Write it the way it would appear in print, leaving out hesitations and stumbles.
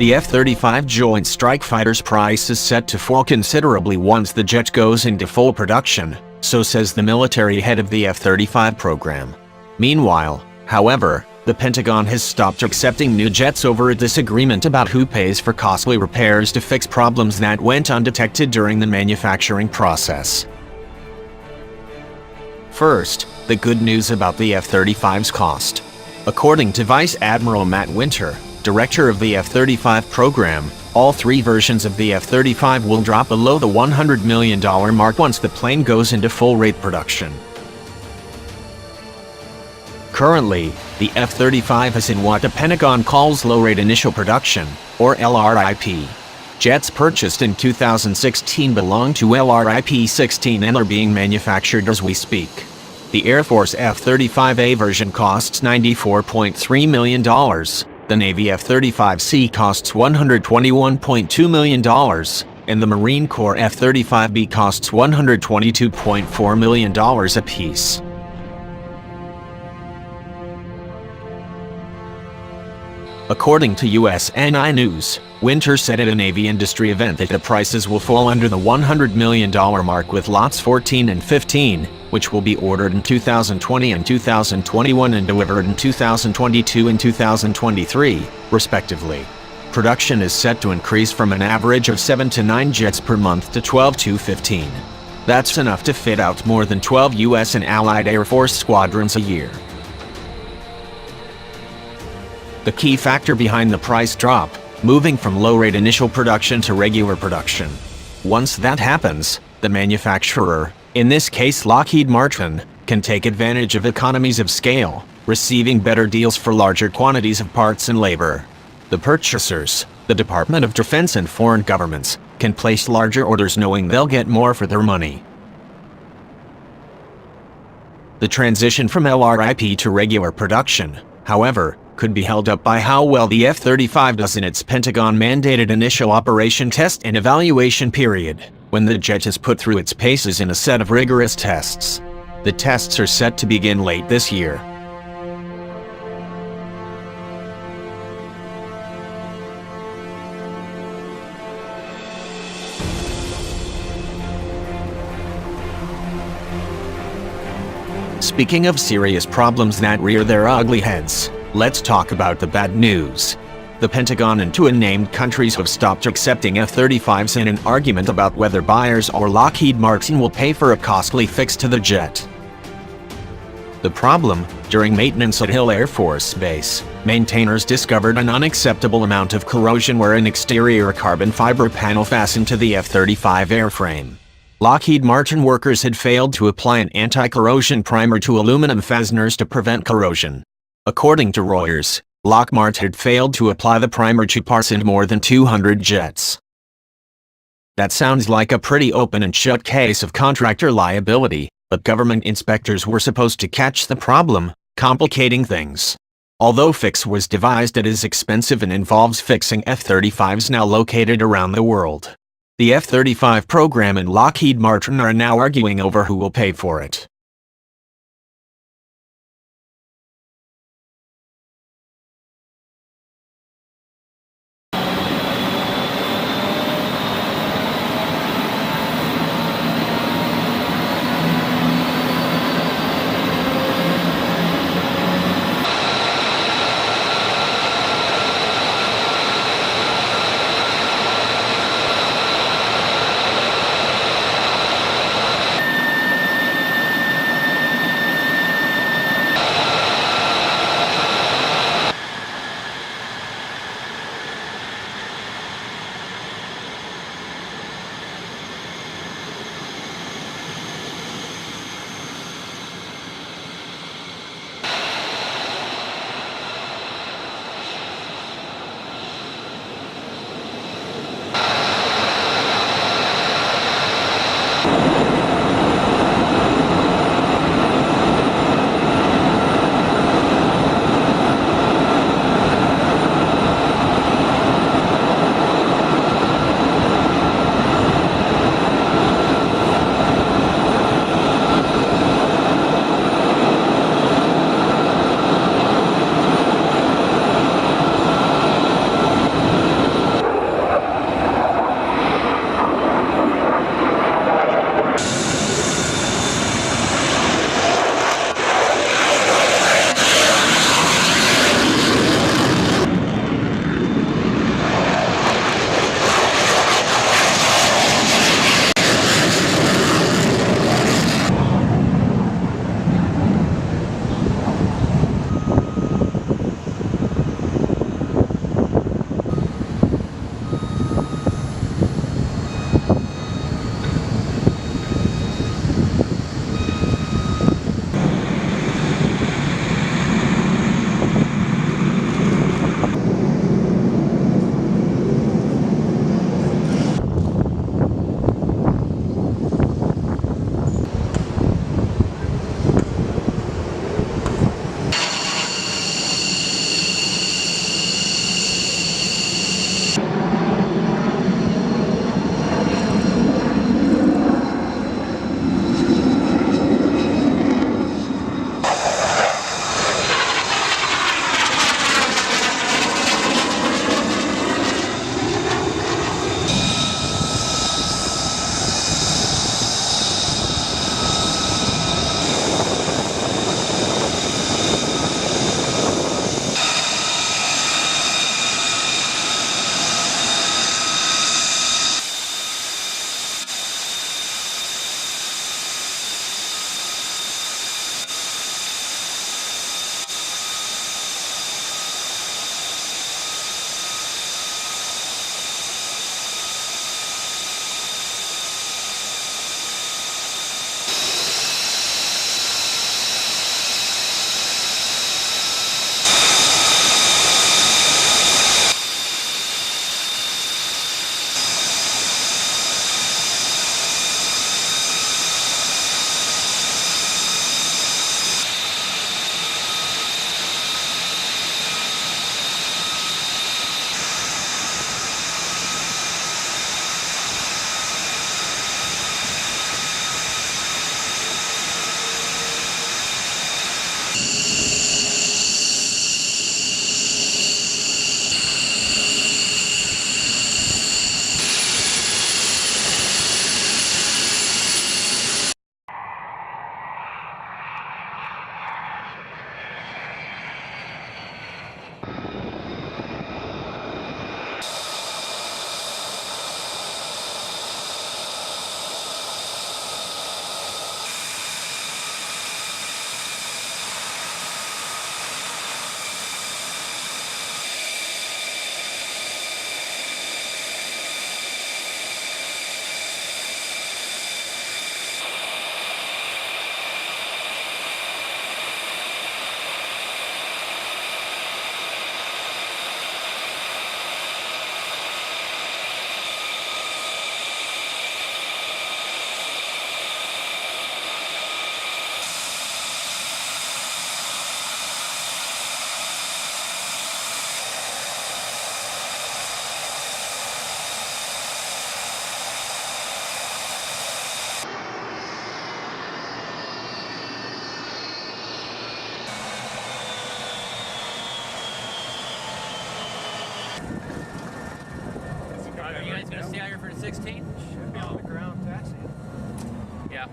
The F-35 Joint Strike Fighter's price is set to fall considerably once the jet goes into full production, so says the military head of the F-35 program. Meanwhile, however, the Pentagon has stopped accepting new jets over a disagreement about who pays for costly repairs to fix problems that went undetected during the manufacturing process. First, the good news about the F-35's cost. According to Vice Admiral Mat Winter, director of the F-35 program, all three versions of the F-35 will drop below the $100 million mark once the plane goes into full-rate production. Currently, the F-35 is in what the Pentagon calls low-rate initial production, or LRIP. Jets purchased in 2016 belong to LRIP 16 and are being manufactured as we speak. The Air Force F-35A version costs $94.3 million. The Navy F-35C costs $121.2 million, and the Marine Corps F-35B costs $122.4 million apiece. According to USNI News, Winter said at a Navy industry event that the prices will fall under the $100 million mark with lots 14 and 15, which will be ordered in 2020 and 2021 and delivered in 2022 and 2023, respectively. Production is set to increase from an average of 7 to 9 jets per month to 12 to 15. That's enough to fit out more than 12 U.S. and Allied Air Force squadrons a year. The key factor behind the price drop, moving from low-rate initial production to regular production. Once that happens, the manufacturer, in this case Lockheed Martin, can take advantage of economies of scale, receiving better deals for larger quantities of parts and labor. The purchasers, the Department of Defense and foreign governments, can place larger orders knowing they'll get more for their money. The transition from LRIP to regular production, however, could be held up by how well the F-35 does in its Pentagon-mandated initial operation test and evaluation period, when the jet is put through its paces in a set of rigorous tests. The tests are set to begin late this year. Speaking of serious problems that rear their ugly heads, let's talk about the bad news. The Pentagon and two unnamed countries have stopped accepting F-35s in an argument about whether buyers or Lockheed Martin will pay for a costly fix to the jet. The problem: during maintenance at Hill Air Force Base, maintainers discovered an unacceptable amount of corrosion where an exterior carbon fiber panel fastened to the F-35 airframe. Lockheed Martin workers had failed to apply an anti-corrosion primer to aluminum fasteners to prevent corrosion. According to Reuters, Lockheed had failed to apply the primer to parts in more than 200 jets. That sounds like a pretty open and shut case of contractor liability, but government inspectors were supposed to catch the problem, complicating things. Although fix was devised, it is expensive and involves fixing F-35s now located around the world. The F-35 program and Lockheed Martin are now arguing over who will pay for it. taxi out here for the 16th? Should be on the ground taxi. Yeah.